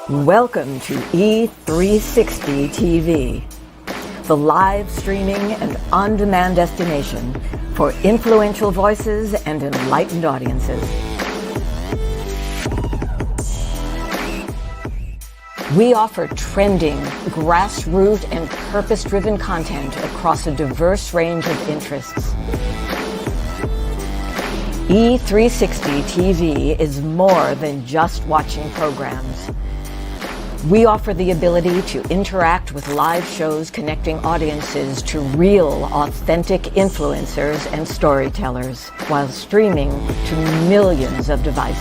Welcome to E360 TV, the live streaming and on-demand destination for influential voices and enlightened audiences. We offer trending, grassroots, and purpose-driven content across a diverse range of interests. E360 TV is more than just watching programs. We offer the ability to interact with live shows connecting audiences to real, authentic influencers and storytellers while streaming to millions of devices.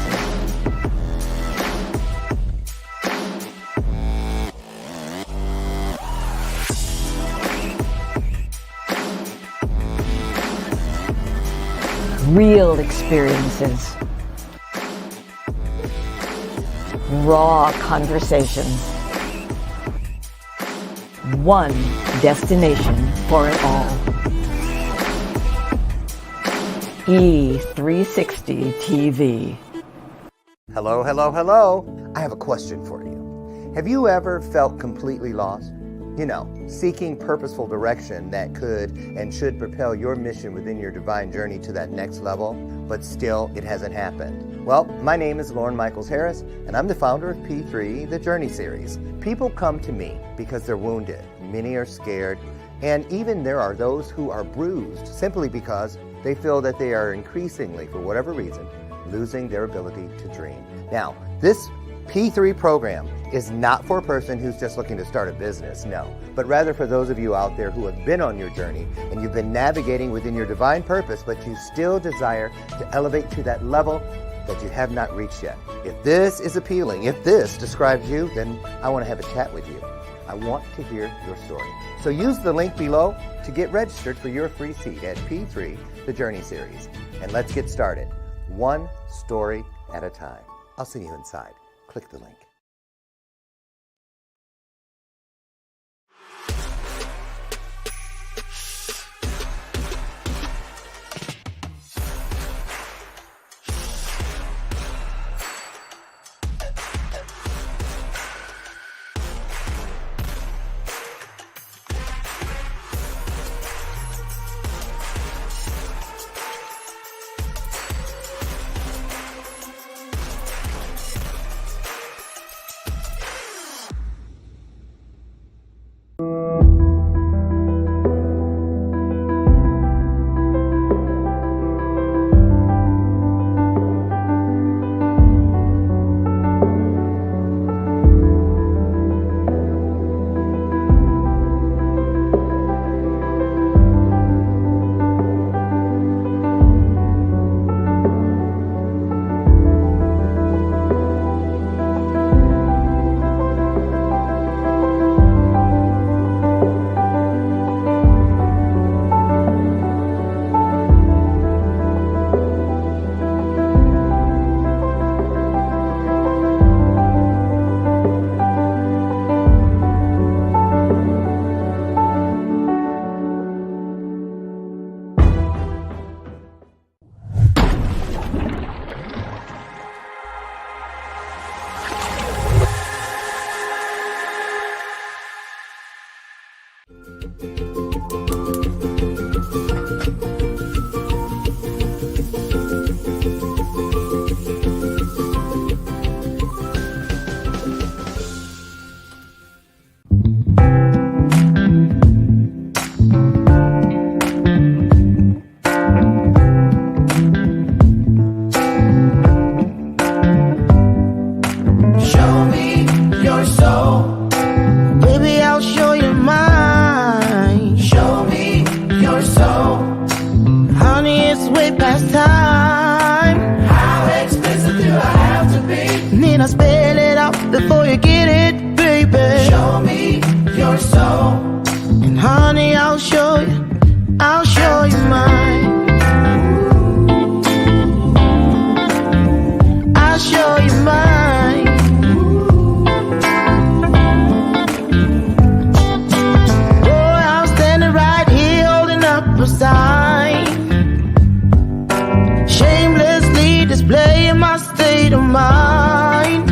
Real experiences. Raw conversations. One destination for it all. E360 TV. Hello, hello, hello. I have a question for you. Have you ever felt completely lost? You know, seeking purposeful direction that could and should propel your mission within your divine journey to that next level, but still it hasn't happened. Well, my name is Lauren Michaels Harris, and I'm the founder of P3, the Journey Series. People come to me because they're wounded. Many are scared, and even there are those who are bruised simply because they feel that they are increasingly, for whatever reason, losing their ability to dream. Now, this P3 program is not for a person who's just looking to start a business, no, but rather for those of you out there who have been on your journey and you've been navigating within your divine purpose, but you still desire to elevate to that level that you have not reached yet. If this is appealing, if this describes you, then I want to have a chat with you. I want to hear your story. So use the link below to get registered for your free seat at P3, the Journey Series. And let's get started, one story at a time. I'll see you inside. Click the link. Shamelessly displaying my state of mind.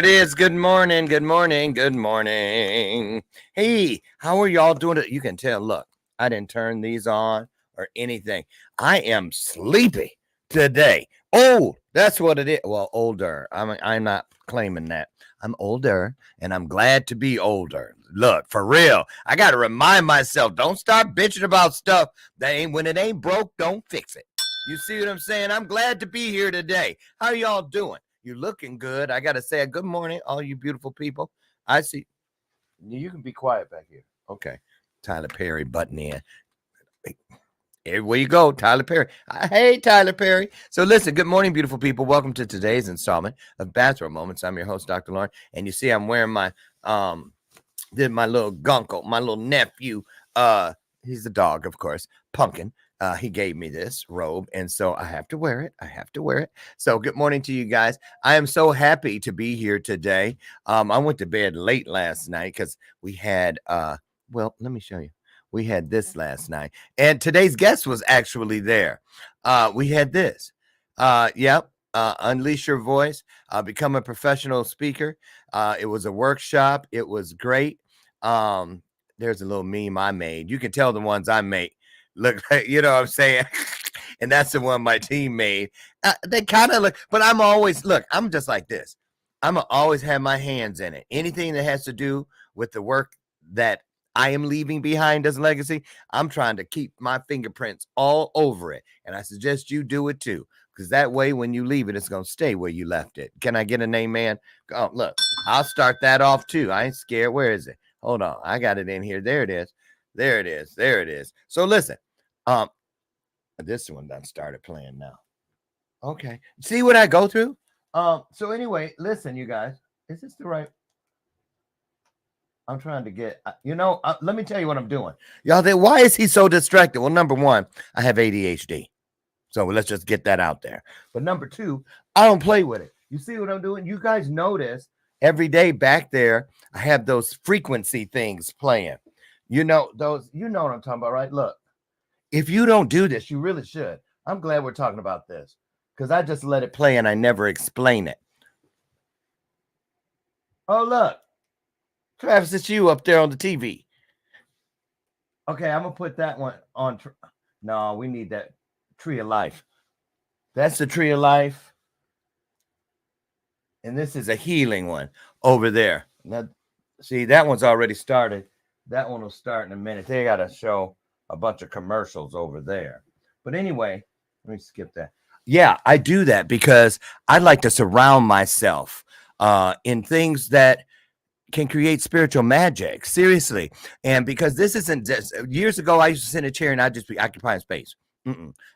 it is. Good morning. Good morning. Good morning. Hey, how are y'all doing? You can tell. Look, I didn't turn these on or anything. I am sleepy today. Oh, that's what it is. Well, older. I'm not claiming that. I'm older, and I'm glad to be older. Look, for real. I got to remind myself. Don't start bitching about stuff that ain't when it ain't broke. Don't fix it. You see what I'm saying? I'm glad to be here today. How y'all doing? You looking good. I got to say a good morning, all you beautiful people. I see. You can be quiet back here. Okay. Tyler Perry button in. Where you go, Tyler Perry. Hey, Tyler Perry. So listen, good morning, beautiful people. Welcome to today's installment of Bathrobe Moments. I'm your host, Dr. Lauren. And you see I'm wearing my my little gunkle, my little nephew. He's a dog, of course, Pumpkin. He gave me this robe, and so I have to wear it. I have to wear it. So good morning to you guys. I am so happy to be here today. I went to bed late last night because we had well, let me show you. We had this last night, and today's guest was actually there. We had this. Yep. Unleash your voice. Become a professional speaker. It was a workshop. It was great. There's a little meme I made. You can tell the ones I make look like, you know what I'm saying? And that's the one my team made. They kind of look, but I'm always, look, I'm just like this. I'm always have my hands in it. Anything that has to do with the work that I am leaving behind as legacy, I'm trying to keep my fingerprints all over it. And I suggest you do it too, because that way when you leave it, it's going to stay where you left it. Can I get a name, man? Oh, look, I'll start that off too. I ain't scared. Where is it? Hold on. I got it in here. There it is. There it is. There it is. So listen, this one done started playing now. Okay. See what I go through? So anyway, listen, you guys, is this the right? I'm trying to get, let me tell you what I'm doing. Y'all think, why is he so distracted? Well, number one, I have ADHD. So let's just get that out there. But number two, I don't play with it. You see what I'm doing? You guys notice every day back there, I have those frequency things playing. You know what I'm talking about, right? Look, if you don't do this, you really should. I'm glad we're talking about this because I just let it play and I never explain it. Oh, look. Travis, it's you up there on the TV. Okay, I'm going to put that one on. No, we need that Tree of Life. That's the Tree of Life. And this is a healing one over there. Now, see, that one's already started. That one will start in a minute. They got to show a bunch of commercials over there. But anyway, let me skip that. Yeah, I do that because I like to surround myself in things that can create spiritual magic. Seriously. And because this isn't just, years ago, I used to sit in a chair and I'd just be occupying space.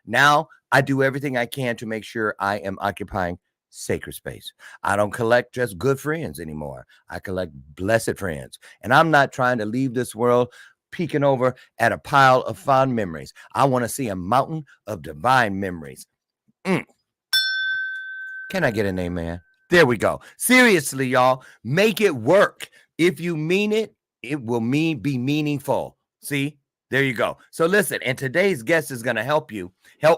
Now I do everything I can to make sure I am occupying sacred space. I don't collect just good friends anymore. I collect blessed friends. And I'm not trying to leave this world peeking over at a pile of fond memories. I want to see a mountain of divine memories. Can I get an amen? There we go. Seriously, y'all, make it work. If you mean it, it will be meaningful. See, there you go. So listen, and today's guest is going to help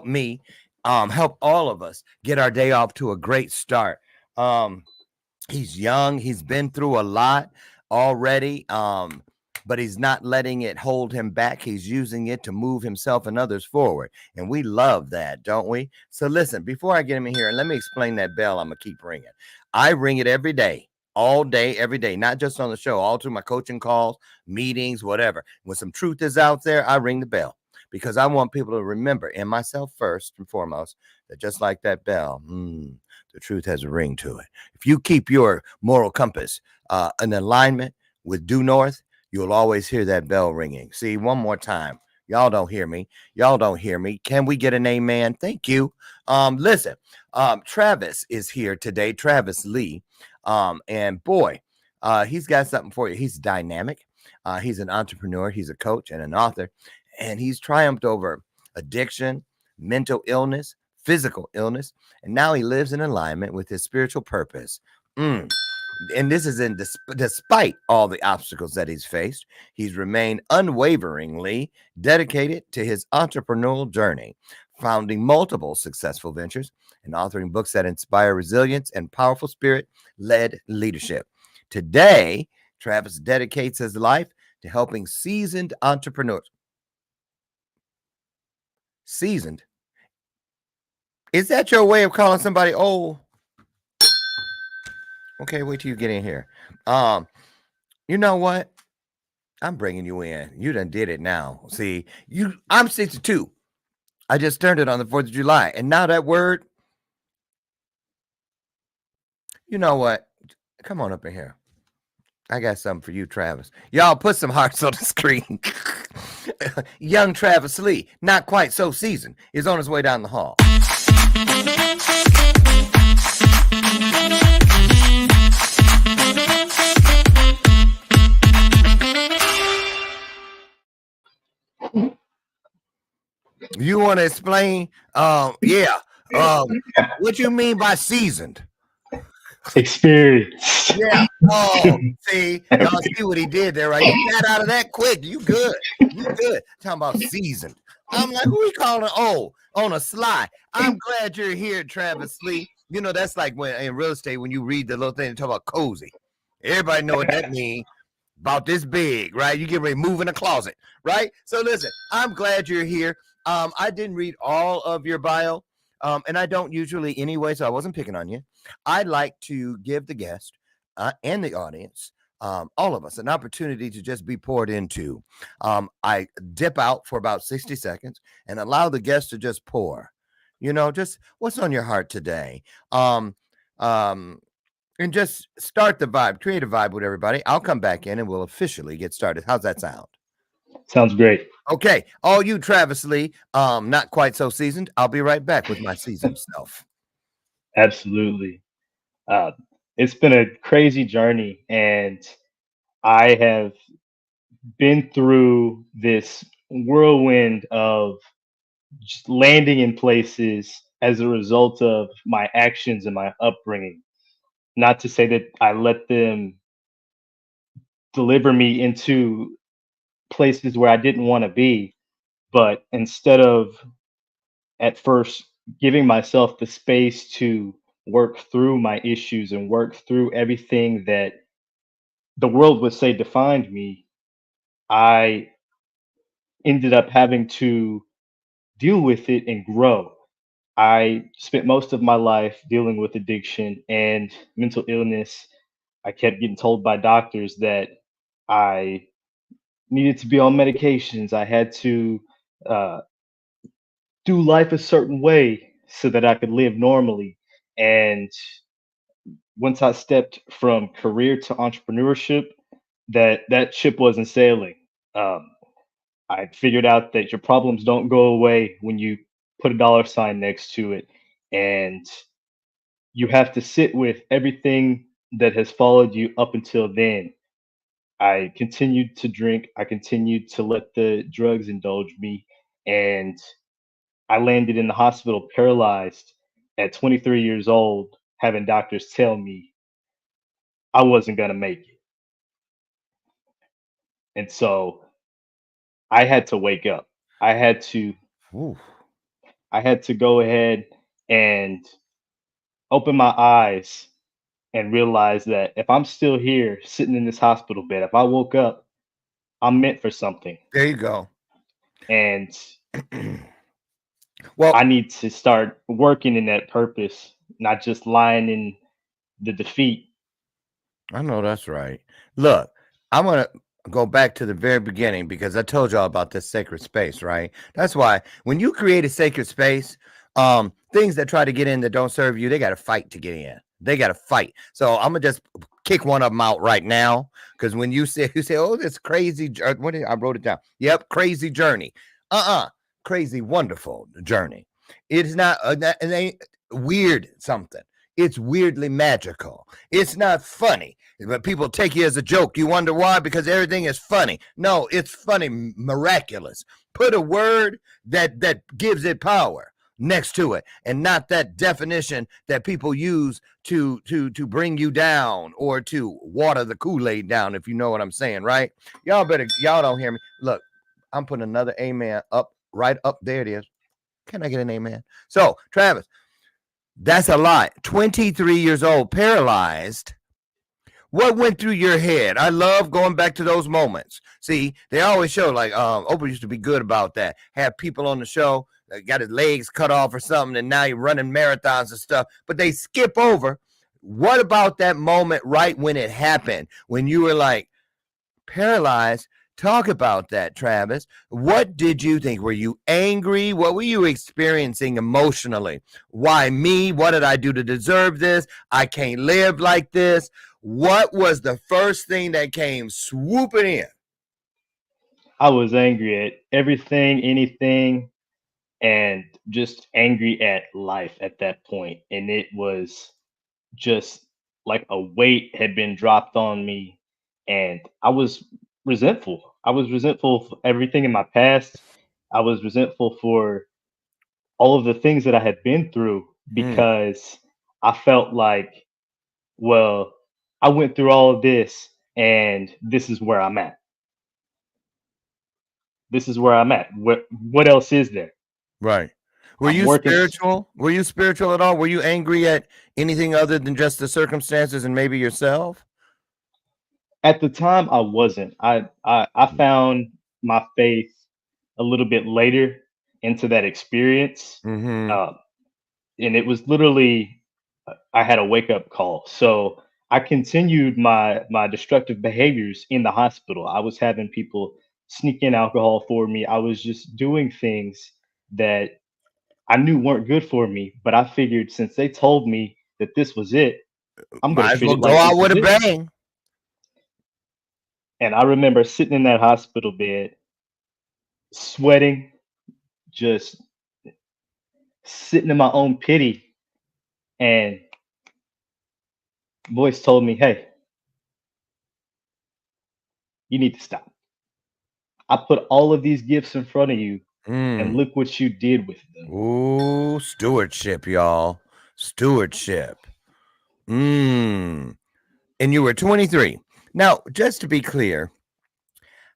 me, help all of us get our day off to a great start. He's young. He's been through a lot already. But he's not letting it hold him back. He's using it to move himself and others forward. And we love that, don't we? So listen, before I get him in here, and let me explain that bell I'm going to keep ringing. I ring it every day, all day, every day, not just on the show, all through my coaching calls, meetings, whatever. When some truth is out there, I ring the bell because I want people to remember, and myself first and foremost, that just like that bell, the truth has a ring to it. If you keep your moral compass in alignment with due north, you'll always hear that bell ringing. See, one more time. Y'all don't hear me. Y'all don't hear me. Can we get an amen? Thank you. Listen, Travis is here today, Travis Lee. And boy, he's got something for you. He's dynamic. He's an entrepreneur. He's a coach and an author. And he's triumphed over addiction, mental illness, physical illness. And now he lives in alignment with his spiritual purpose. And this is despite all the obstacles that he's faced, he's remained unwaveringly dedicated to his entrepreneurial journey, founding multiple successful ventures, and authoring books that inspire resilience and powerful spirit-led leadership. Today, Travis dedicates his life to helping seasoned entrepreneurs. Seasoned? Is that your way of calling somebody old? Okay, wait till you get in here. You know what? I'm bringing you in. You done did it now. See, I'm 62. I just turned it on the 4th of July. And now that word, you know what? Come on up in here. I got something for you, Travis. Y'all put some hearts on the screen. Young Travis Lee, not quite so seasoned, is on his way down the hall. You want to explain? What you mean by seasoned? Experience. Yeah. Oh, see, y'all see what he did there, right? You got out of that quick. You good. You good. Talking about seasoned. I'm like, who we calling old on a sly? I'm glad you're here, Travis Lee. You know, that's like when in real estate, when you read the little thing and talk about cozy. Everybody know what that means. About this big, right? You get ready to move in a closet, right? So listen, I'm glad you're here. I didn't read all of your bio, and I don't usually anyway, so I wasn't picking on you. I'd like to give the guest and the audience, all of us, an opportunity to just be poured into. I dip out for about 60 seconds and allow the guest to just pour. You know, just what's on your heart today. And just start the vibe, create a vibe with everybody. I'll come back in and we'll officially get started. How's that sound? Sounds great. Okay. All you, Travis Lee, not quite so seasoned. I'll be right back with my seasoned self. Absolutely. It's been a crazy journey, and I have been through this whirlwind of just landing in places as a result of my actions and my upbringing. Not to say that I let them deliver me into places where I didn't want to be, but instead of at first giving myself the space to work through my issues and work through everything that the world would say defined me, I ended up having to deal with it and grow. I spent most of my life dealing with addiction and mental illness. I kept getting told by doctors that I needed to be on medications. I had to uh, do life a certain way so that I could live normally. And once I stepped from career to entrepreneurship, that ship wasn't sailing. Um, I figured out that your problems don't go away when you put a dollar sign next to it, and you have to sit with everything that has followed you up until then. I continued to drink. I continued to let the drugs indulge me, and I landed in the hospital paralyzed at 23 years old, having doctors tell me I wasn't going to make it. And so I had to wake up. I had to Ooh. I had to go ahead and open my eyes and realize that if I'm still here sitting in this hospital bed, if I woke up, I'm meant for something. There you go. And Well, I need to start working in that purpose, not just lying in the defeat. I know that's right. Look, I'm going to go back to the very beginning because I told y'all about this sacred space, right? That's why when you create a sacred space, things that try to get in that don't serve you, they got to fight to get in. They got to fight. So I'm going to just kick one of them out right now because when you say, oh, this crazy, I wrote it down. Yep, crazy journey. Crazy, wonderful journey. It's not, it ain't weird something. It's weirdly magical. It's not funny, but people take you as a joke. You wonder why? Because everything is funny. No, it's funny, miraculous. Put a word that gives it power next to it, and not that definition that people use to bring you down or to water the Kool-Aid down. If you know what I'm saying, right? Y'all don't hear me. Look, I'm putting another amen up, right up there. It is. Can I get an amen? So, Travis, that's a lot. 23 years old, paralyzed. What went through your head? I love going back to those moments. See, they always show like Oprah used to be good about that. Have people on the show that got his legs cut off or something, and now you're running marathons and stuff. But they skip over. What about that moment right when it happened, when you were like paralyzed? Talk about that, Travis. What did you think? Were you angry? What were you experiencing emotionally? Why me? What did I do to deserve this? I can't live like this. What was the first thing that came swooping in? I was angry at everything, anything, and just angry at life at that point. And it was just like a weight had been dropped on me, and I was resentful. I was resentful for everything in my past. I was resentful for all of the things that I had been through Mm, because I felt like, well, I went through all of this and this is where I'm at. This is where I'm at. What else is there? right. Were I'm you working. spiritual? Were you spiritual at all? Were you angry at anything other than just the circumstances and maybe yourself? At the time, I wasn't. I found my faith a little bit later into that experience, Mm-hmm. uh, and it was literally I had a wake up call. So I continued my destructive behaviors in the hospital. I was having people sneak in alcohol for me. I was just doing things that I knew weren't good for me, but I figured since they told me that this was it, I'm gonna Might as treat well it go like out this with is a it. bang. And I remember sitting in that hospital bed, sweating, just sitting in my own pity, and voice told me, "Hey, you need to stop. I put all of these gifts in front of you, and Mm. look what you did with them." Ooh, stewardship, y'all. Stewardship. Mm. And you were 23. Now, just to be clear,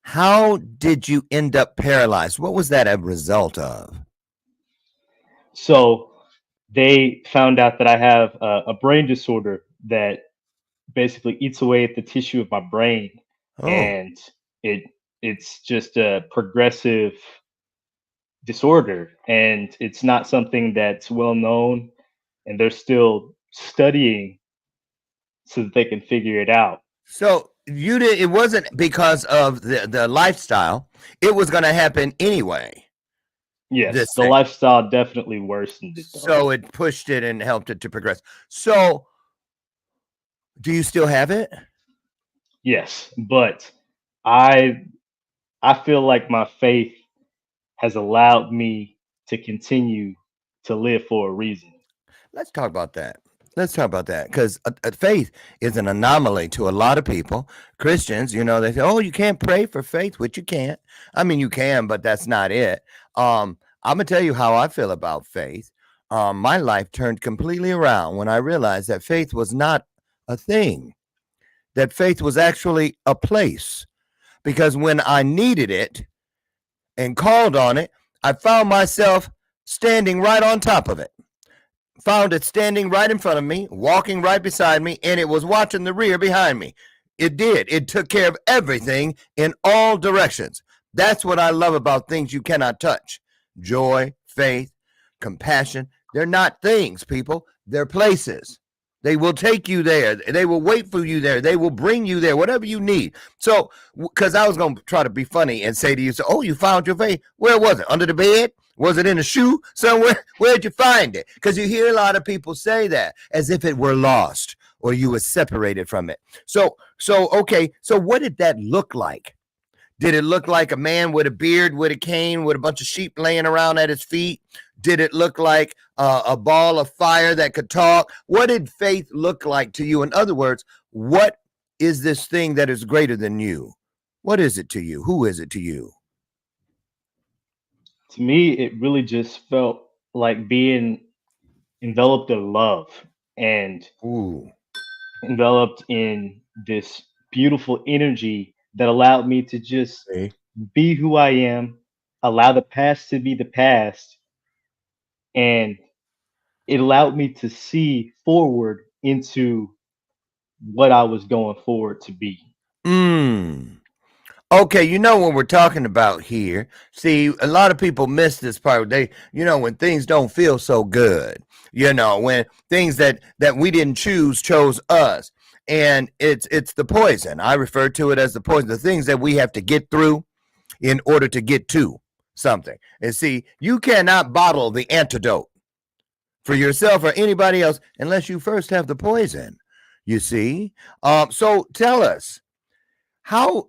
how did you end up paralyzed? What was that a result of? So they found out that I have a brain disorder that basically eats away at the tissue of my brain, Oh, and it it's just a progressive disorder, and it's not something that's well known, and they're still studying so that they can figure it out. so you did it wasn't because of the lifestyle. It was going to happen anyway. Yes, This the thing. lifestyle definitely worsened it though. So it pushed it and helped it to progress. So, do you still have it? Yes, but I I feel like my faith has allowed me to continue to live for a reason. Let's talk about that. Let's talk about that because faith is an anomaly to a lot of people. Christians, they say, "Oh, you can't pray for faith," which you can't. I mean, you can, but that's not it. I'm gonna tell you how I feel about faith. My life turned completely around when I realized that faith was not a thing. That faith was actually a place. Because when I needed it and called on it, I found myself standing right on top of it. Found it standing right in front of me, walking right beside me, and it was watching the rear behind me. It did. It took care of everything in all directions. That's what I love about things you cannot touch. Joy, faith, compassion. They're not things, people. They're places. They will take you there. They will wait for you there. They will bring you there, whatever you need. So, because I was going to try to be funny and say to you, so, oh, you found your faith. Where was it? Under the bed? Was it in a shoe somewhere? Where'd you find it? Because you hear a lot of people say that as if it were lost or you were separated from it. So okay. So what did that look like? Did it look like a man with a beard, with a cane, with a bunch of sheep laying around at his feet? Did it look like a ball of fire that could talk? What did faith look like to you? In other words, what is this thing that is greater than you? What is it to you? Who is it to you? To me, it really just felt like being enveloped in love and Ooh. enveloped in this beautiful energy that allowed me to just See? be who I am, allow the past to be the past, and it allowed me to see forward into what I was going forward to be. Mm. Okay, you know what we're talking about here. See, a lot of people miss this part. When things don't feel so good, when things that we didn't choose chose us. And it's the poison. I refer to it as the poison, the things that we have to get through in order to get to something. And see, you cannot bottle the antidote for yourself or anybody else unless you first have the poison. You see? So tell us how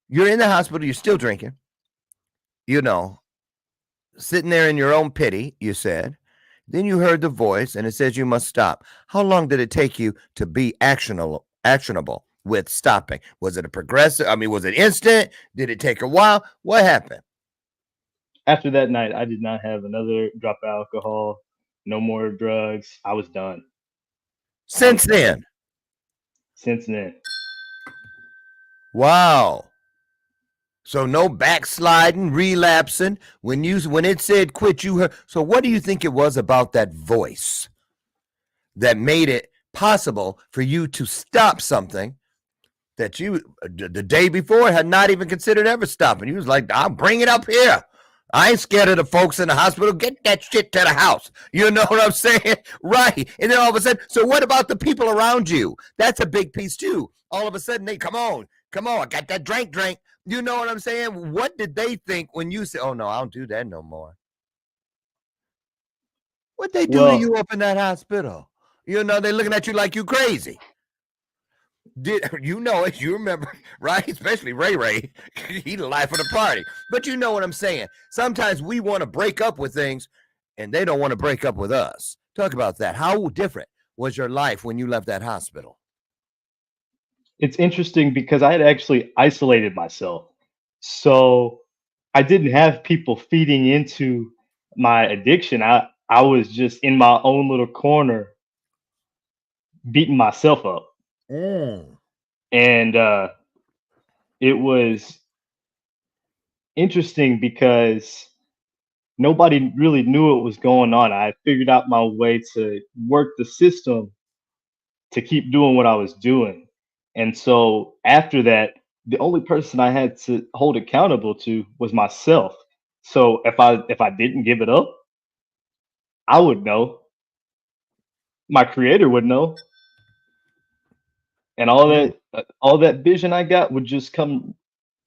you're in the hospital, you're still drinking, you know, sitting there in your own pity, you said. Then you heard the voice and it says you must stop. How long did it take you to be actionable with stopping? Was it a progressive? I mean, was it instant? Did it take a while? What happened? After that night, I did not have another drop of alcohol, no more drugs. I was done. I was Since done. then? Since then, Wow. So no backsliding, relapsing. When it said quit, you heard. So what do you think it was about that voice that made it possible for you to stop something that you the day before had not even considered ever stopping? You was like, I'll bring it up here. I ain't scared of the folks in the hospital. Get that shit to the house. You know what I'm saying? Right. And then all of a sudden, so what about the people around you? That's a big piece too. All of a sudden, they come on. I got that drink. You know what I'm saying? What did they think when you said, oh no, I don't do that no more? What they do to well, you up in that hospital? They're looking at you like you crazy. Did you know it? You remember, right? Especially Ray. He the life of the party. But you know what I'm saying. Sometimes we want to break up with things and they don't want to break up with us. Talk about that. How different was your life when you left that hospital? it's interesting because I had actually isolated myself. So I didn't have people feeding into my addiction. I was just in my own little corner beating myself up. Mm. And it was interesting because nobody really knew what was going on. I figured out my way to work the system to keep doing what I was doing. And so after that, the only person I had to hold accountable to was myself. So if I didn't give it up, I would know. My creator would know, and Mm. all that vision I got would just come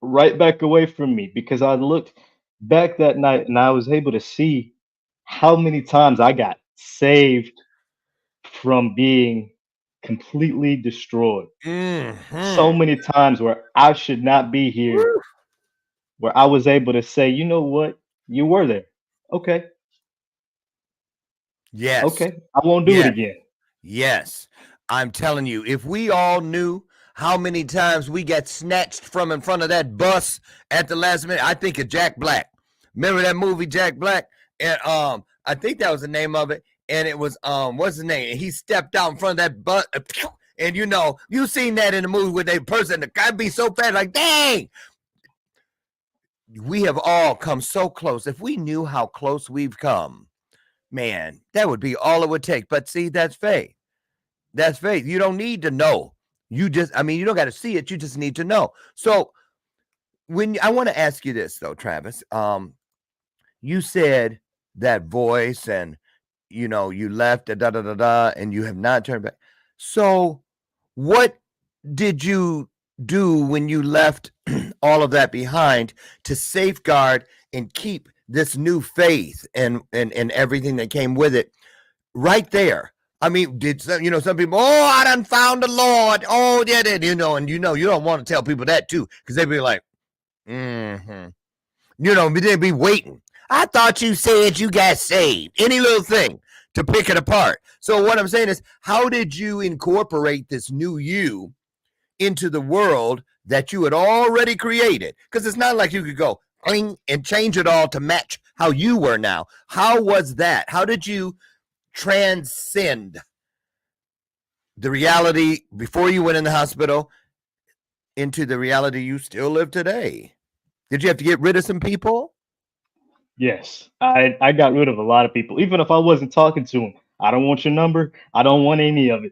right back away from me because I looked back that night and I was able to see how many times I got saved from being completely destroyed. So Mm-hmm. many times where I should not be here, Woo. where I was able to say, you know what, you were there. Okay, Yes. okay, I won't do it Yes. again. Yes. I'm telling you, if we all knew how many times we got snatched from in front of that bus at the last minute, I think of Jack Black. Remember that movie Jack Black? And I think that was the name of it. And it was what's his name? And he stepped out in front of that bus, and you seen that in the movie with a person that gotta be so fast, like dang. We have all come so close. If we knew how close we've come, man, that would be all it would take. But see, that's faith. That's faith. You don't need to know. You don't got to see it. You just need to know. So I want to ask you this though, Travis, you said that voice and, you left and you have not turned back. So what did you do when you left all of that behind to safeguard and keep this new faith and everything that came with it right there? I mean, did some people, oh, I done found the Lord. Oh, yeah, and you don't want to tell people that too, because they'd be like, mm-hmm. They'd be waiting. I thought you said you got saved. Any little thing to pick it apart. So what I'm saying is, how did you incorporate this new you into the world that you had already created? Because it's not like you could go and change it all to match how you were now. How was that? How did you transcend the reality before you went in the hospital into the reality you still live today? Did you have to get rid of some people? Yes, I got rid of a lot of people, even if I wasn't talking to them. I don't want your number. I don't want any of it.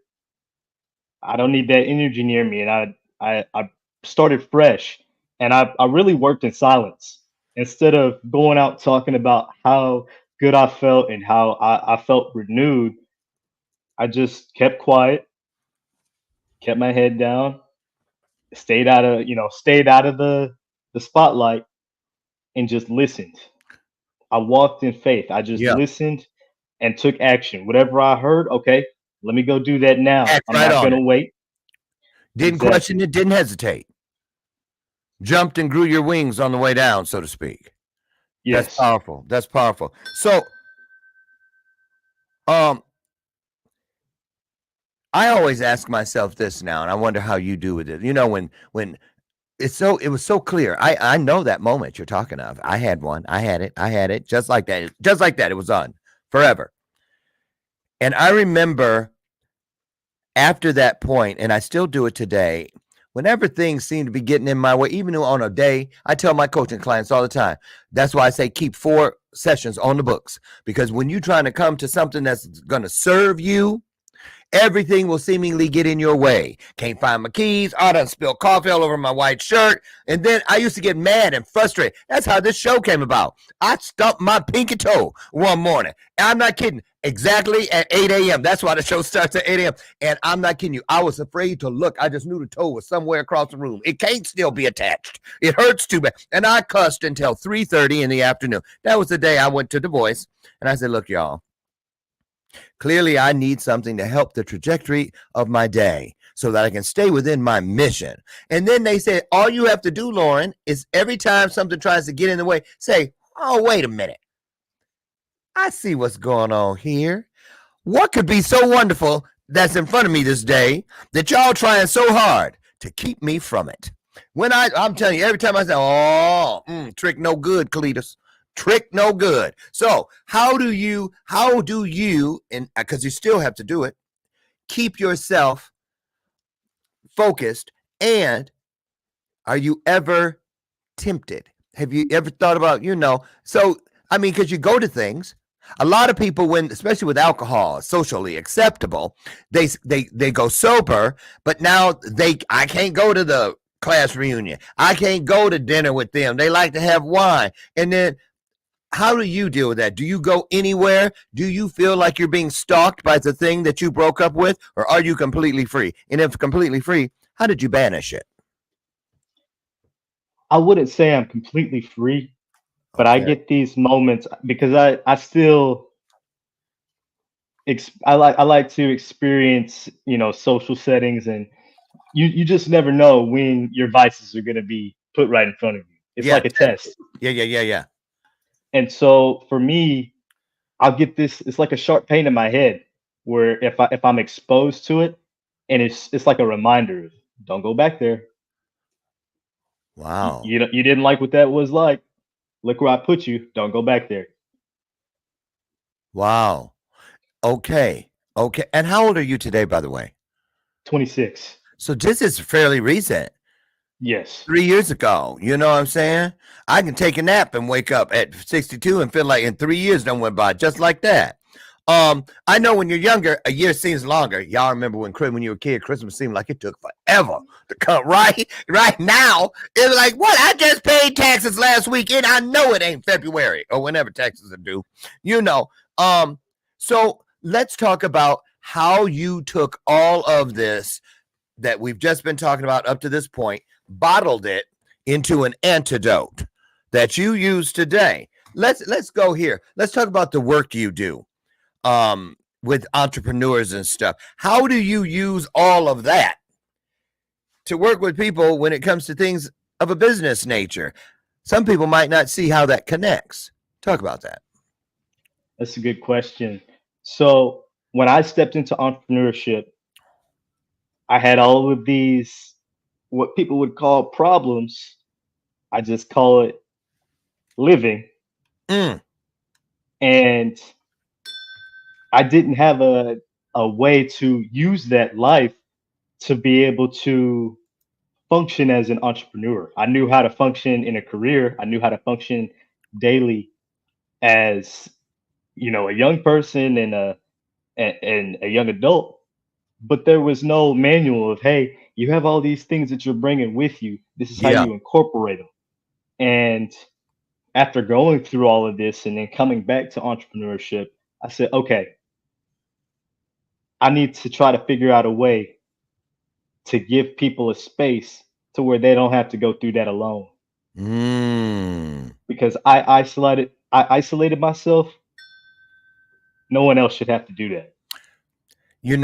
I don't need that energy near me. And I started fresh, and I really worked in silence instead of going out talking about how good I felt and how I felt renewed. I just kept quiet, kept my head down, stayed out of the spotlight, and just listened. I walked in faith. I just Yeah. listened and took action. Whatever I heard, okay, let me go do that now. Act I'm right not on gonna it. wait. Didn't question Exactly. it, didn't hesitate. Jumped and grew your wings on the way down, so to speak. That's Yes. powerful. That's powerful. So, um, I always ask myself this now, and I wonder how you do with it. You know, when it was so clear. I know that moment you're talking of. I had one. I had it. I had it just like that. Just like that. It was on forever. And I remember after that point, and I still do it today, whenever things seem to be getting in my way, even on a day, I tell my coaching clients all the time. That's why I say keep 4 sessions on the books. Because when you're trying to come to something that's going to serve you, everything will seemingly get in your way. Can't find my keys. I done spilled coffee all over my white shirt. And then I used to get mad and frustrated. That's how this show came about. I stumped my pinky toe one morning. And I'm not kidding. Exactly at 8 a.m. That's why the show starts at 8 a.m. And I'm not kidding you. I was afraid to look. I just knew the toe was somewhere across the room. It can't still be attached. It hurts too bad. And I cussed until 3:30 in the afternoon. That was the day I went to the voice. And I said, look, y'all. Clearly, I need something to help the trajectory of my day so that I can stay within my mission. And then they said, all you have to do, Lauren, is every time something tries to get in the way, say, oh, wait a minute. I see what's going on here. What could be so wonderful that's in front of me this day that y'all trying so hard to keep me from it? When I'm telling you, every time I say, oh, trick no good, Cletus. Trick no good. So how do you, and because you still have to do it, keep yourself focused? And are you ever tempted? Have you ever thought about, so I mean, because you go to things, a lot of people, when especially with alcohol, socially acceptable, they go sober, but now I can't go to the class reunion. I can't go to dinner with them. They like to have wine. And then how do you deal with that? Do you go anywhere? Do you feel like you're being stalked by the thing that you broke up with? Or are you completely free? And if completely free, how did you banish it? I wouldn't say I'm completely free, but I Okay. get these moments because I still I like to experience, social settings, and you just never know when your vices are going to be put right in front of you. It's Yeah. like a test. Yeah. And so for me, I'll get this. It's like a sharp pain in my head, where if I'm exposed to it, and it's like a reminder, don't go back there. Wow. You didn't like what that was like. Look where I put you. Don't go back there. Wow. Okay. Okay. And how old are you today, by the way? 26. So this is fairly recent. Yes. 3 years ago. You know what I'm saying? I can take a nap and wake up at 62 and feel like in 3 years done went by just like that. I know when you're younger, a year seems longer. Y'all remember when you were a kid, Christmas seemed like it took forever to come. Right now, it's like, what? I just paid taxes last week, and I know it ain't February or whenever taxes are due. You know. So let's talk about how you took all of this that we've just been talking about up to this point, bottled it into an antidote that you use today. Let's go here. Let's talk about the work you do with entrepreneurs and stuff. How do you use all of that to work with people when it comes to things of a business nature? Some people might not see how that connects. Talk about that. That's a good question. So when I stepped into entrepreneurship, I had all of these what people would call problems. I just call it living. Mm, And I didn't have a way to use that life to be able to function as an entrepreneur. I knew how to function in a career. I knew how to function daily, as a young person and a young adult, but there was no manual of, hey, you have all these things that you're bringing with you. This is how Yeah. you incorporate them. And after going through all of this and then coming back to entrepreneurship, I said, okay, I need to try to figure out a way to give people a space to where they don't have to go through that alone. Mm. Because I isolated myself. No one else should have to do that. You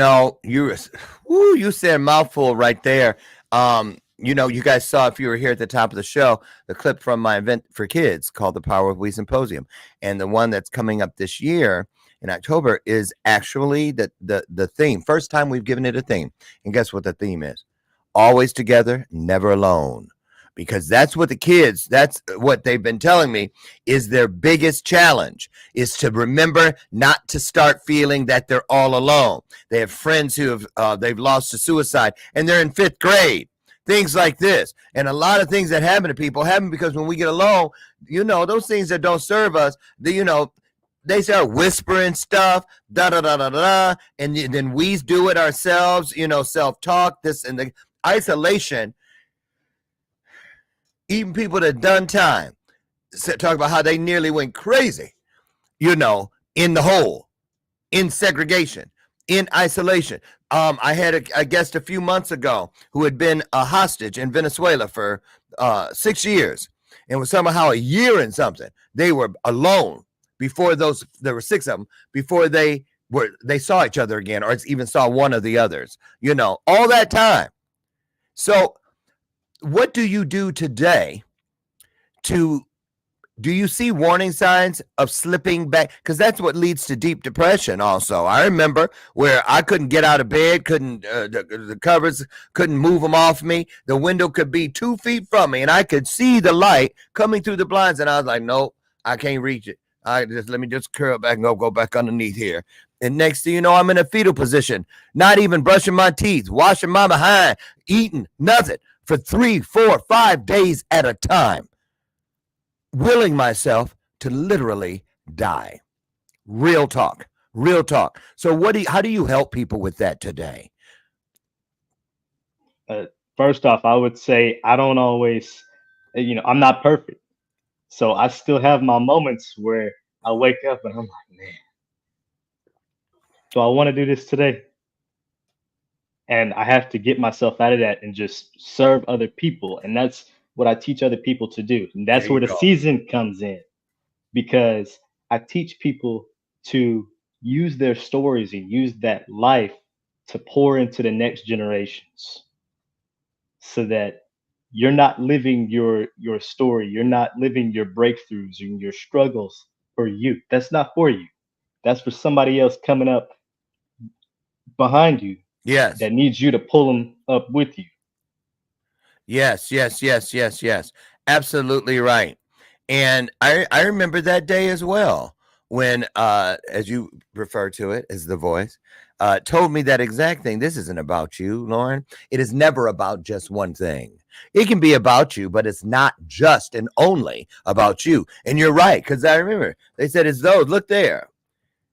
said a mouthful right there. You guys saw, if you were here at the top of the show, the clip from my event for kids called the Power of We Symposium. And the one that's coming up this year in October is actually the theme. First time we've given it a theme. And guess what the theme is? Always together, never alone. Because that's what they've been telling me is their biggest challenge, is to remember not to start feeling that they're all alone. They have friends who have they've lost to suicide, and they're in 5th grade. Things like this, and a lot of things that happen to people happen because when we get alone, those things that don't serve us, they start whispering stuff, da da da da da, and then we do it ourselves. Self-talk, this and the isolation. Even people that done time talk about how they nearly went crazy, in the hole, in segregation, in isolation. I had a guest a few months ago who had been a hostage in Venezuela for 6 years, and was somehow a year and something. They were alone before there were 6 of them before they saw each other again, or even saw one of the others. All that time. So, what do you do today do you see warning signs of slipping back? Because that's what leads to deep depression also. I remember where I couldn't get out of bed, the covers couldn't move them off me. The window could be 2 feet from me, and I could see the light coming through the blinds, and I was like, nope, I can't reach it. Let me just curl back and go back underneath here. And next thing you know, I'm in a fetal position, not even brushing my teeth, washing my behind, eating nothing for 3, 4, 5 days at a time, willing myself to literally die. Real talk. So how do you help people with that today? First off, I would say I don't always, I'm not perfect. So I still have my moments where I wake up and I'm like, man, do I want to do this today? And I have to get myself out of that and just serve other people. And that's what I teach other people to do. And There that's you where the go. season comes in, because I teach people to use their stories and use that life to pour into the next generations, so that you're not living your story, you're not living your breakthroughs and your struggles for you. That's not for you. That's for somebody else coming up behind you Yes. that needs you to pull them up with you. Yes. Absolutely right. And I remember that day as well when, as you refer to it as the voice, told me that exact thing. This isn't about you, Lauren. It is never about just one thing. It can be about you, but it's not just and only about you. And you're right, because I remember they said it's those, look there.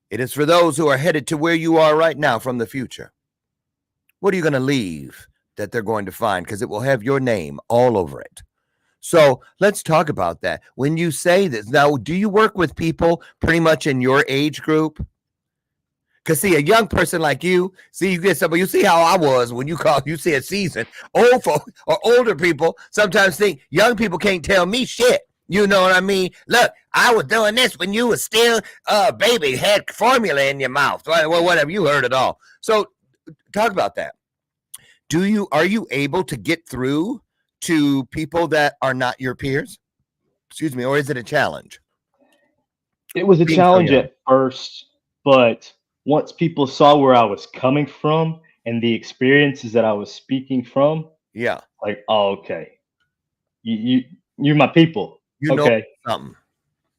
It is for those who are headed to where you are right now from the future. What are you going to leave that they're going to find? Because it will have your name all over it. So let's talk about that. When you say this, now, do you work with people pretty much in your age group? Because see, a young person like you, you get somebody, you see how I was when you say a season. Old folk or older people sometimes think young people can't tell me shit. You know what I mean? Look, I was doing this when you was still baby, had formula in your mouth. Well, whatever, you heard it all. So talk about that. Are you able to get through to people that are not your peers? Excuse me, or is it a challenge It was a being so challenge young? at first, but once people saw where I was coming from and the experiences that I was speaking from, Yeah, like, oh, okay, you you're my people. you know Okay, something.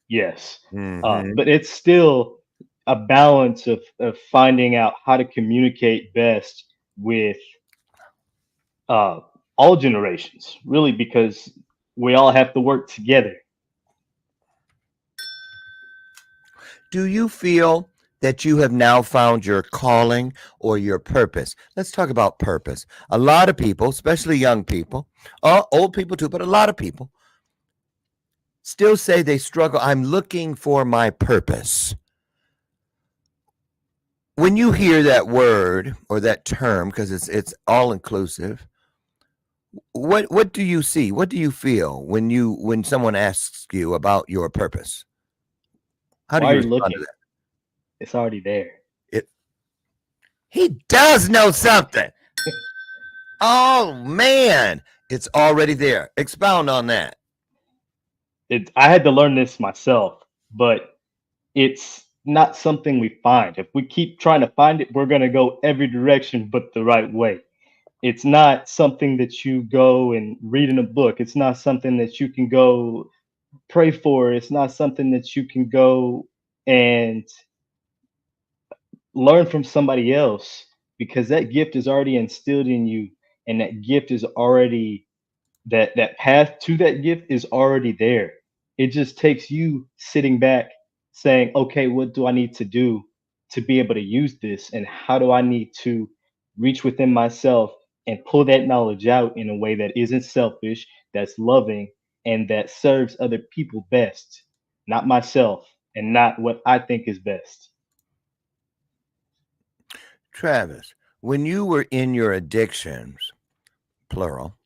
yes. Mm-hmm. But it's still a balance of finding out how to communicate best with uh, all generations, really, because we all have to work together. Do you feel that you have now found your calling or your purpose? Let's talk about purpose. A lot of people, especially young people, old people too, but a lot of people still say they struggle. I'm looking for my purpose. When you hear that word or that term, because it's all inclusive, what do you see? What do you feel when someone asks you about your purpose? How do Why you are you respond to looking? that? It's already there. It He does know something. Oh man, it's already there. Expound on that. I had to learn this myself, but it's not something we find. If we keep trying to find it, we're going to go every direction but the right way. It's not something that you go and read in a book. It's not something that you can go pray for. It's not something that you can go and learn from somebody else, because that gift is already instilled in you, and that gift is already, that path to that gift is already there. It just takes you sitting back saying, okay, what do I need to do to be able to use this? And how do I need to reach within myself and pull that knowledge out in a way that isn't selfish, that's loving, and that serves other people best, not myself and not what I think is best. Travis, when you were in your addictions, plural,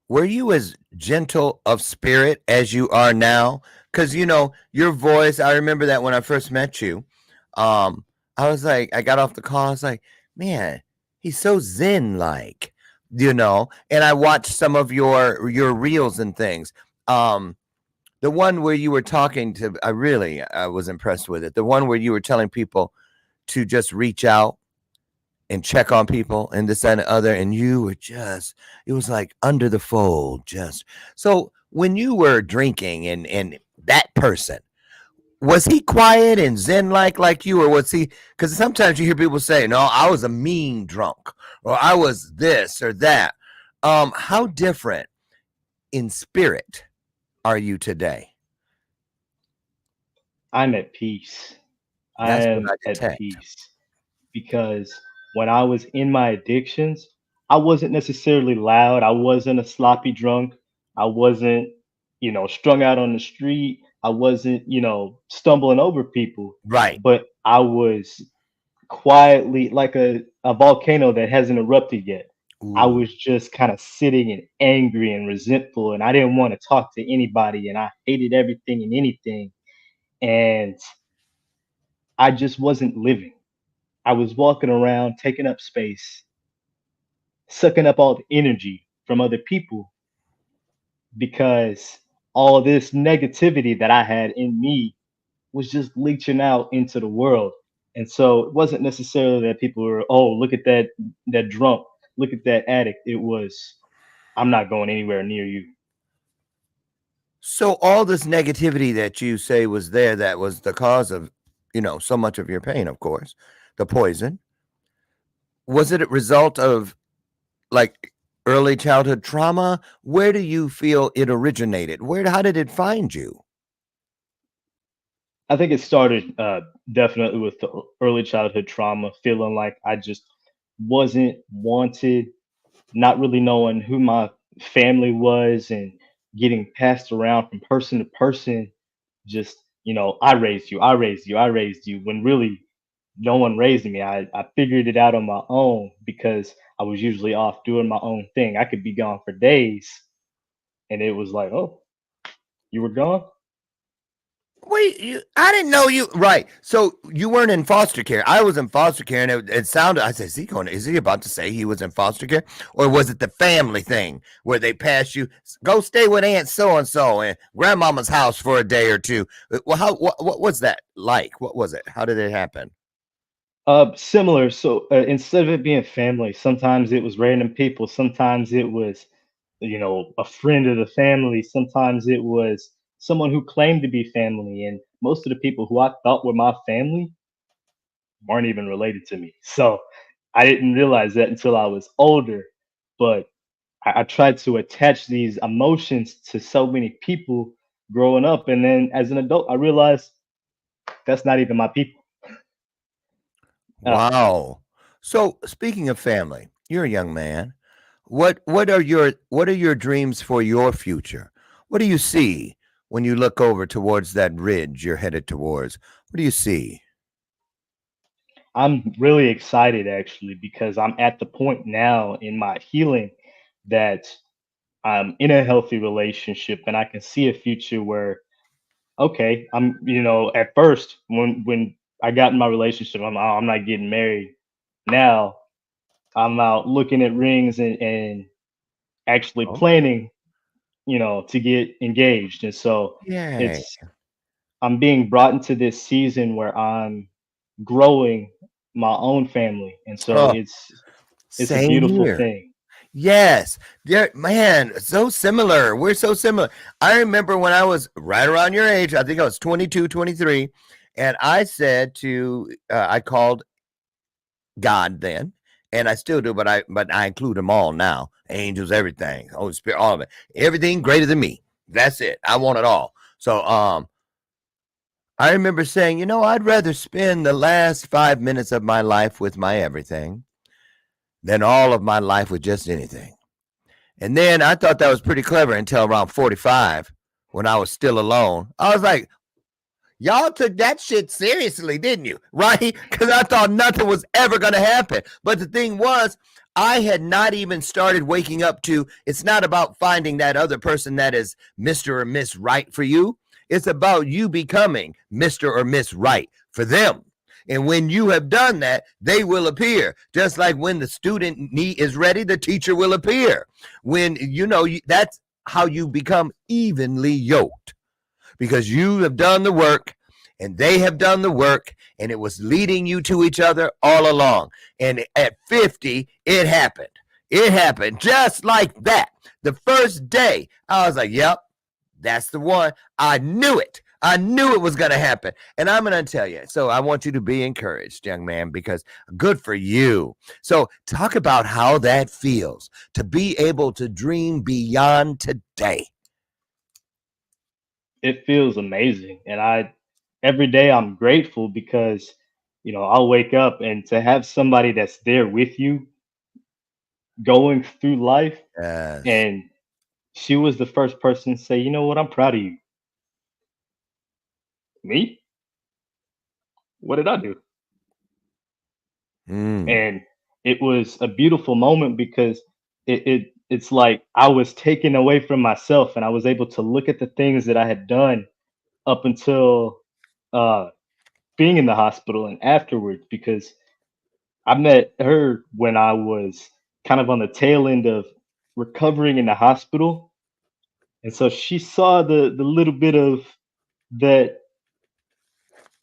were you as gentle of spirit as you are now? Because your voice. I remember that when I first met you. Um, I was like, I got off the call. I was like, man, he's so zen like, And I watched some of your reels and things. Um, the one where you were talking to, I was impressed with it. The one where you were telling people to just reach out and check on people and this and the other, and you were just, it was like under the fold. Just so when you were drinking, and that person, was he quiet and zen like you, or was he? Because sometimes you hear people say, no, I was a mean drunk, or I was this or that. How different in spirit are you today? I'm at peace. I That's what am I at detect. peace because when I was in my addictions, I wasn't necessarily loud. I wasn't a sloppy drunk. I wasn't, strung out on the street. I wasn't, stumbling over people, Right. but I was quietly like a volcano that hasn't erupted yet. I Ooh. was just kind of sitting and angry and resentful, and I didn't want to talk to anybody, and I hated everything and anything. And I just wasn't living. I was walking around, taking up space, sucking up all the energy from other people because all this negativity that I had in me was just leaching out into the world. And so it wasn't necessarily that people were, oh, look at that drunk, look at that addict. It was, I'm not going anywhere near you. So all this negativity that you say was there, that was the cause of, so much of your pain, of course, the poison. Was it a result of like early childhood trauma? Where do you feel it originated? How did it find you? I think it started definitely with the early childhood trauma, feeling like I just wasn't wanted, not really knowing who my family was, and getting passed around from person to person. Just, I raised you, I raised you, I raised you, when really no one raised me. I figured it out on my own because I was usually off doing my own thing. I could be gone for days, and it was like, oh, you were gone? Wait, I didn't know you. Right. So you weren't in foster care. I was in foster care, and it sounded. I said, Is he about to say he was in foster care, or was it the family thing where they pass you, go stay with Aunt so and so and Grandmama's house for a day or two? Well, what was that like? What was it? How did it happen? Similar. So instead of it being family, sometimes it was random people. Sometimes it was, a friend of the family. Sometimes it was someone who claimed to be family. And most of the people who I thought were my family weren't even related to me. So I didn't realize that until I was older. But I tried to attach these emotions to so many people growing up. And then as an adult, I realized that's not even my people. Uh, Wow. So speaking of family, you're a young man. What are your dreams for your future? What do you see when you look over towards that ridge you're headed towards? What do you see? I'm really excited actually because I'm at the point now in my healing that I'm in a healthy relationship and I can see a future where okay, at first when I got in my relationship, I'm not getting married. Now I'm out looking at rings and actually Oh, planning, to get engaged. And so yay. it's I'm being brought into this season where I'm growing my own family. And so Oh, it's a same beautiful here. thing. Yes. Yeah, man, so similar. We're so similar. I remember when I was right around your age, I think I was 22, 23, and I said I called God then, and I still do, but I include them all now. Angels, everything, Holy Spirit, all of it. Everything greater than me. That's it. I want it all. So I remember saying, I'd rather spend the last 5 minutes of my life with my everything than all of my life with just anything. And then I thought that was pretty clever until around 45 when I was still alone. I was like, y'all took that shit seriously, didn't you? Right? Because I thought nothing was ever going to happen. But the thing was, I had not even started waking up to it's not about finding that other person that is Mr. or Miss Right for you. It's about you becoming Mr. or Miss Right for them. And when you have done that, they will appear. Just like when the student is ready, the teacher will appear. When that's how you become evenly yoked because you have done the work and they have done the work and it was leading you to each other all along. And at 50, it happened. It happened just like that. The first day, I was like, yep, that's the one. I knew it. I knew it was going to happen. And I'm going to tell you. So I want you to be encouraged, young man, because good for you. So talk about how that feels to be able to dream beyond today. It feels amazing. And every day I'm grateful because, I'll wake up and to have somebody that's there with you going through life. Yes. And she was the first person to say, you know what, I'm proud of you. Me? What did I do? Mm. And it was a beautiful moment because it's like I was taken away from myself and I was able to look at the things that I had done up until uh, being in the hospital and afterwards because I met her when I was kind of on the tail end of recovering in the hospital. And so she saw the little bit of that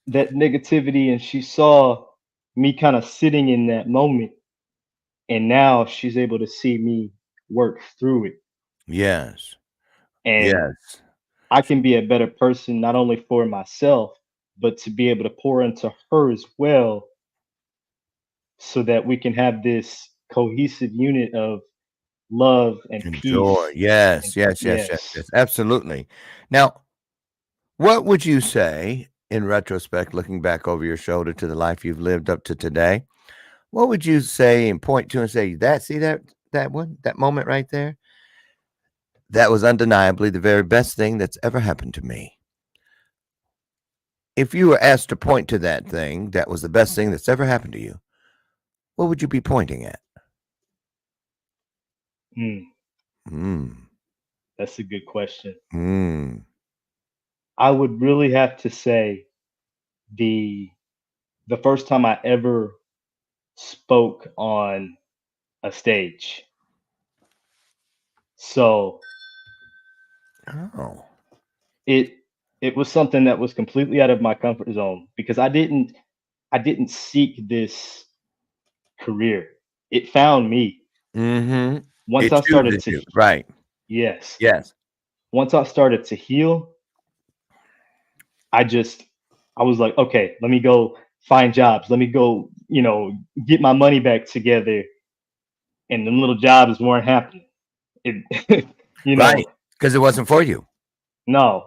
that negativity and she saw me kind of sitting in that moment and now she's able to see me work through it Yes. and Yes. I can be a better person not only for myself but to be able to pour into her as well so that we can have this cohesive unit of love and Enjoy. peace and Yes. Yes. Yes. Yes. yes. Yes. Absolutely. Now, what would you say in retrospect, looking back over your shoulder to the life you've lived up to today? What would you say and point to and say that moment right there? That was undeniably the very best thing that's ever happened to me. If you were asked to point to that thing that was the best thing that's ever happened to you, what would you be pointing at? Hmm, Mm. that's a good question. Mm. I would really have to say the the first time I ever spoke on a stage. So Oh. it it was something that was completely out of my comfort zone because I didn't seek this career. It found me. Mm-hmm. Once It I started chooses to you. Right. yes, Yes. once I started to heal, I just I was like, okay, let me go find jobs. Let me go, get my money back together. And them little jobs weren't happening. It, you Right. know, Because it wasn't for you. No,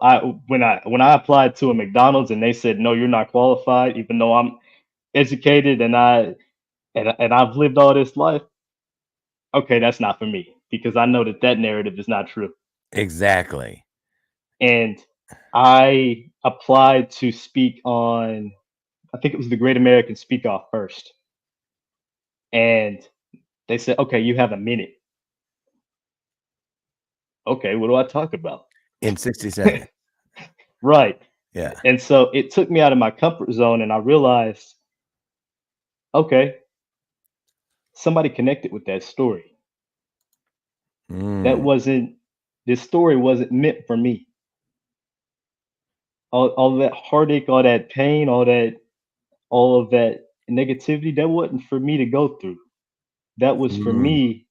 when I applied to a McDonald's and they said no, you're not qualified, even though I'm educated and I've lived all this life. Okay, that's not for me because I know that that narrative is not true. Exactly. And I applied to speak on, I think it was the Great American Speak Off first, and they said, okay, you have a minute. Okay, what do I talk about? In 60 seconds. Right. Yeah. And so it took me out of my comfort zone, and I realized, okay, somebody connected with that story. That Mm, wasn't, this story wasn't meant for me. All that heartache, all of that negativity, that wasn't for me to go through. That was for mm, me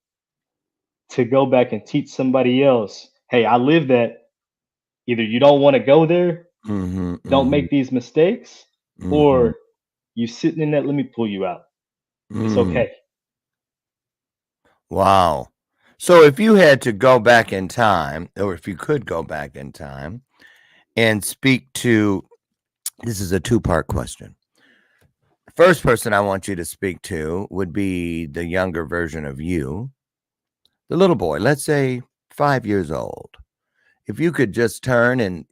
to go back and teach somebody else, hey, I lived that. Either you don't want to go there, mhm, don't mhm, make these mistakes, mhm, or you sitting in that, let me pull you out. It's mm. okay. Wow. So if you had to go back in time, or if you could go back in time and speak to, this is a two-part question. The first person I want you to speak to would be the younger version of you, the little boy, let's say 5 years old. If you could just turn and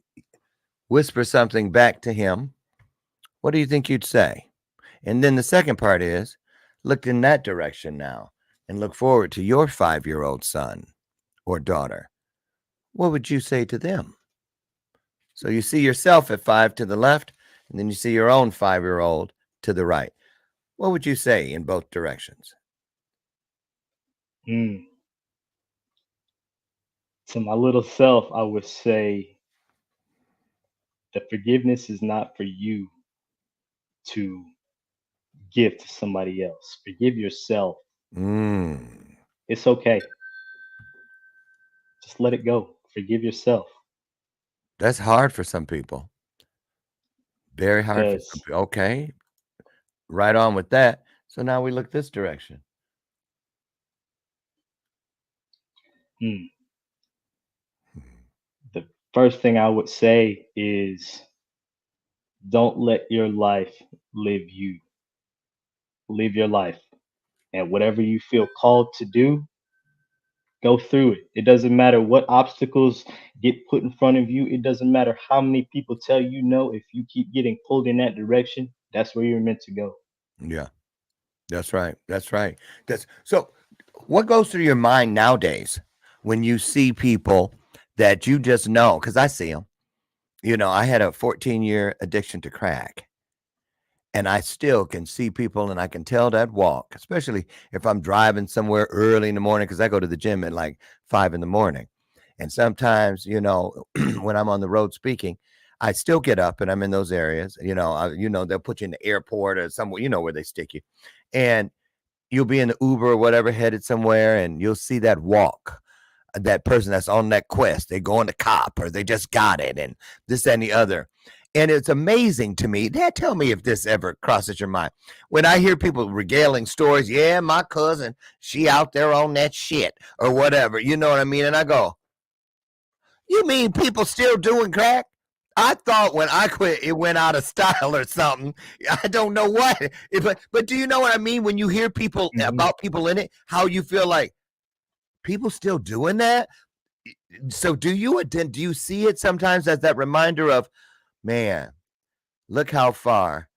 whisper something back to him, what do you think you'd say? And then the second part is look in that direction now and look forward to your 5-year-old son or daughter. What would you say to them? So you see yourself at 5 to the left, and then you see your own 5-year-old to the right. What would you say in both directions? Mm. To my little self, I would say that forgiveness is not for you to give to somebody else. Forgive yourself. Mm, It's okay. Just let it go. Forgive yourself. that's hard for some people. Very hard for some Because people. Okay, right on with that. So now we look this direction. mm, the first thing I would say is don't let your life live you. Live your life. And whatever you feel called to do, go through it. It doesn't matter what obstacles get put in front of you. It doesn't matter how many people tell you no. If you keep getting pulled in that direction, that's where you're meant to go. Yeah, that's right. That's right. That's so. What goes through your mind nowadays when you see people that you just know? Because I see them. You know, I had a 14-year addiction to crack, and I still can see people and I can tell that walk, especially if I'm driving somewhere early in the morning because I go to the gym at like 5 in the morning. And sometimes, when I'm on the road speaking, I still get up and I'm in those areas. They'll put you in the airport or somewhere, where they stick you. And you'll be in the Uber or whatever headed somewhere and you'll see that walk, that person that's on that quest. They go on the cop or they just got it and this and the other. And it's amazing to me. Dad, tell me if this ever crosses your mind. When I hear people regaling stories, yeah, my cousin, she out there on that shit or whatever, you know what I mean? And I go, you mean people still doing crack? I thought when I quit, it went out of style or something. I don't know what, but do you know what I mean? When you hear people Mhm. about people in it, how you feel like people still doing that? So do you see it sometimes as that reminder of, man, look how far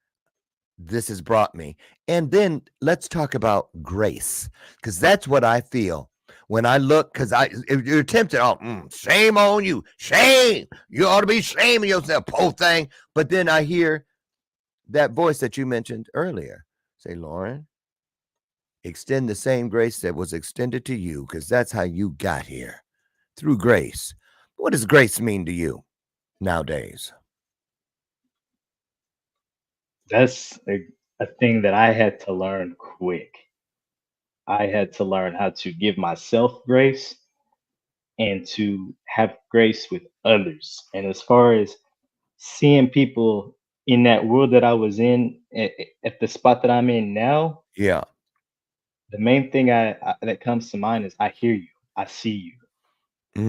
this has brought me? And then let's talk about grace, because that's what I feel when I look. Because if you're tempted, oh, shame on you, shame. You ought to be shaming yourself, poor thing. But then I hear that voice that you mentioned earlier say, Lauren, extend the same grace that was extended to you, because that's how you got here, through grace. What does grace mean to you nowadays? That's a thing that I had to learn quick. I had to learn how to give myself grace and to have grace with others. And as far as seeing people in that world that I was in at the spot that I'm in now, Yeah. the main thing that comes to mind is I hear you, I see you.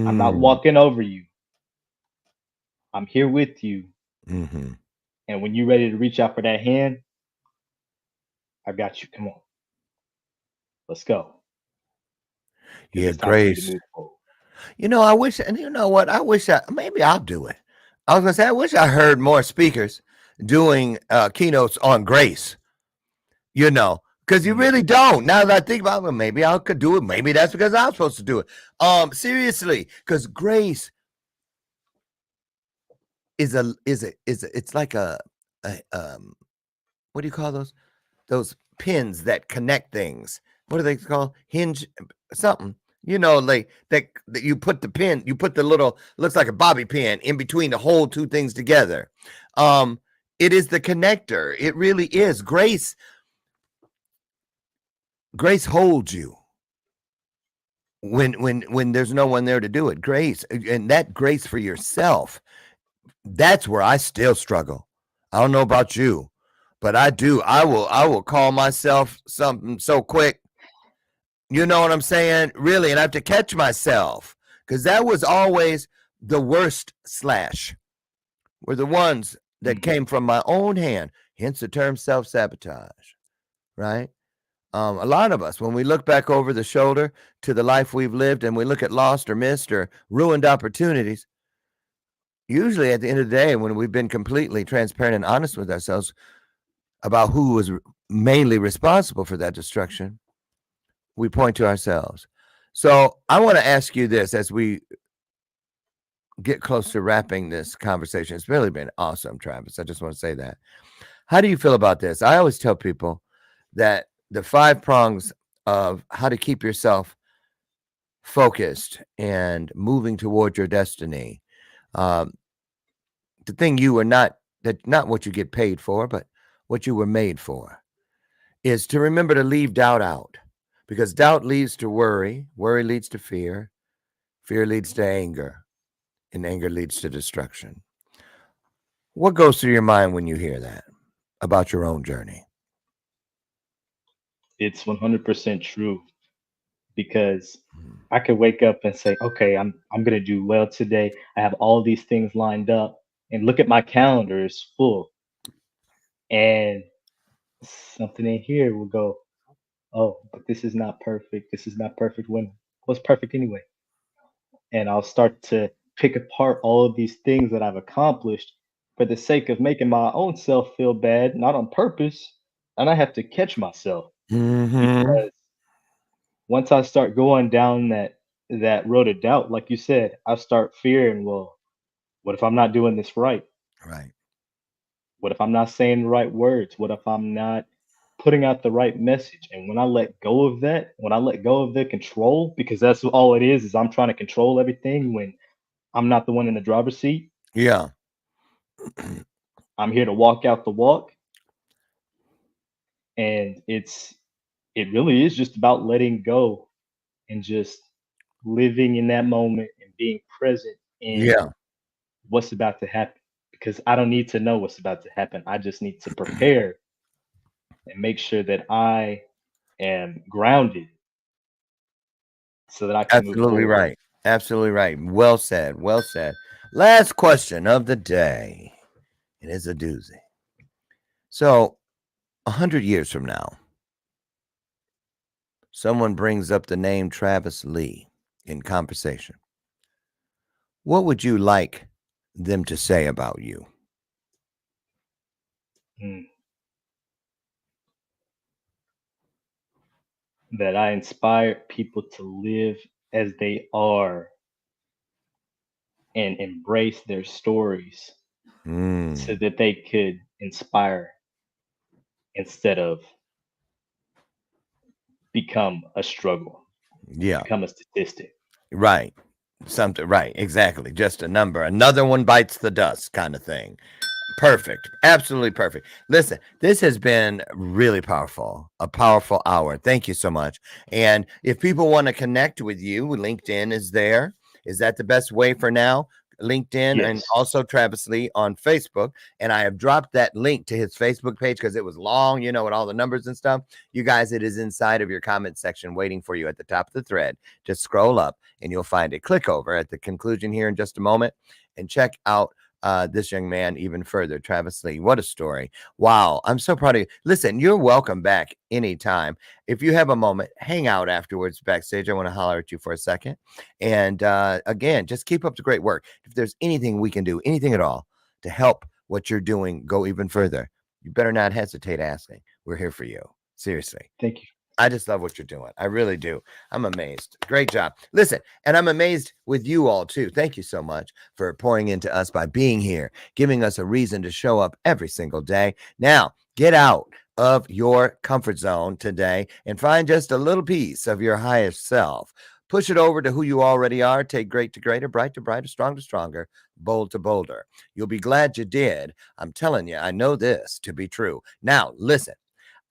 I'm not Mm, walking over you. I'm here with you. Mm-hmm. And when you're ready to reach out for that hand, I got you. Come on, let's go. Because Yeah, it's time for me to Grace. move forward. I wish, and you know what? I wish maybe I'll do it. I was gonna say, I wish I heard more speakers doing keynotes on grace, because you Mm, really don't. Now that I think about it, well, maybe I could do it. Maybe that's because I'm supposed to do it. Seriously, because grace it's like a what do you call those pins that connect things? What are they called? Hinge something. Like that you put the pin, you put the little looks like a bobby pin in between to hold two things together. Um, it is the connector. It really is. Grace holds you when there's no one there to do it. Grace, and that grace for yourself. That's where I still struggle. I don't know about you, but I do. I will call myself something so quick. You know what I'm saying? Really, and I have to catch myself because that was always the worst slash. Were the ones that mm. came from my own hand. Hence the term self-sabotage, right? A lot of us, when we look back over the shoulder to the life we've lived and we look at lost or missed or ruined opportunities, usually at the end of the day, when we've been completely transparent and honest with ourselves about who was mainly responsible for that destruction, we point to ourselves. So I want to ask you this as we get close to wrapping this conversation. It's really been awesome, Travis. I just want to say that. How do you feel about this? I always tell people that the 5 prongs of how to keep yourself focused and moving toward your destiny. Um, the thing you are not what you get paid for, but what you were made for is to remember to leave doubt out because doubt leads to worry, worry leads to fear leads to anger, and anger leads to destruction. What goes through your mind when you hear that about your own journey? It's 100% true because Mm. I could wake up and say, okay, I'm gonna do well today. I have all these things lined up, and look at my calendar, it's full, and something in here will go, oh, but this is not perfect. This is not perfect. When what's perfect anyway? And I'll start to pick apart all of these things that I've accomplished for the sake of making my own self feel bad, not on purpose. And I have to catch myself Mm-hmm. because once I start going down that road of doubt, like you said, I start fearing, well, what if I'm not doing this right? Right. What if I'm not saying the right words? What if I'm not putting out the right message? And when I let go of that, when I let go of the control, because that's all it is I'm trying to control everything when I'm not the one in the driver's seat. Yeah. I'm here to walk out the walk. And it really is just about letting go and just living in that moment and being present in Yeah. what's about to happen. Because I don't need to know what's about to happen. I just need to prepare and make sure that I am grounded so that I can move Absolutely forward. right. Absolutely right. Well said. Well said. Last question of the day. It is a doozy. So, 100 years from now, someone brings up the name Travis Lee in conversation. What would you like them to say about you? Mm. That I inspire people to live as they are and embrace their stories so Mm, that they could inspire instead of become a struggle, yeah, become a statistic. right. Something, right. Exactly. Just a number. Another one bites the dust kind of thing. Perfect. Absolutely perfect. Listen, this has been really powerful, a powerful hour. Thank you so much. And if people want to connect with you, LinkedIn is there. Is that the best way for now? LinkedIn and Yes. also Travis Lee on Facebook. And I have dropped that link to his Facebook page because it was long, with all the numbers and stuff. You guys, it is inside of your comment section waiting for you at the top of the thread. Just scroll up and you'll find it. Click over at the conclusion here in just a moment and check out this young man even further. Travis Lee, what a story. Wow. I'm so proud of you. Listen, you're welcome back anytime. If you have a moment, hang out afterwards backstage. I want to holler at you for a second. And again, just keep up the great work. If there's anything we can do, anything at all to help what you're doing go even further, you better not hesitate asking. We're here for you. Seriously. Thank you. I just love what you're doing. I really do. I'm amazed. Great job. Listen, and I'm amazed with you all too. Thank you so much for pouring into us by being here, giving us a reason to show up every single day. Now, get out of your comfort zone today and find just a little piece of your highest self. Push it over to who you already are. Take great to greater, bright to brighter, strong to stronger, bold to bolder. You'll be glad you did. I'm telling you, I know this to be true. Now, listen.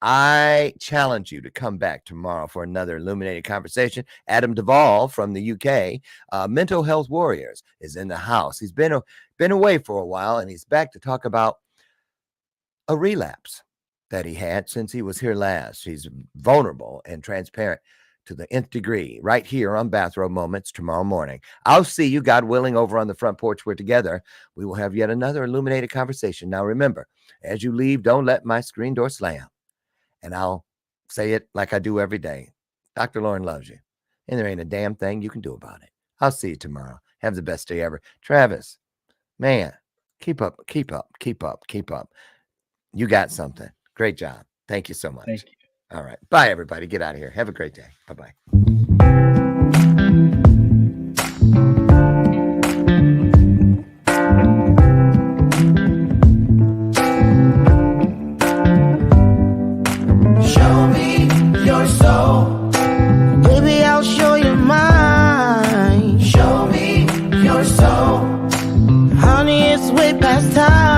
I challenge you to come back tomorrow for another illuminated conversation. Adam Duvall from the UK, Mental Health Warriors, is in the house. He's been away for a while, and he's back to talk about a relapse that he had since he was here last. He's vulnerable and transparent to the nth degree right here on Bathrobe Moments tomorrow morning. I'll see you, God willing, over on the front porch. We're together. We will have yet another illuminated conversation. Now, remember, as you leave, don't let my screen door slam. And I'll say it like I do every day. Dr. Lauren loves you. And there ain't a damn thing you can do about it. I'll see you tomorrow. Have the best day ever. Travis, man, keep up. You got something. Great job. Thank you so much. Thank you. All right. Bye, everybody. Get out of here. Have a great day. Bye-bye. Baby, I'll show you mine. Show me your soul. Honey, it's way past time.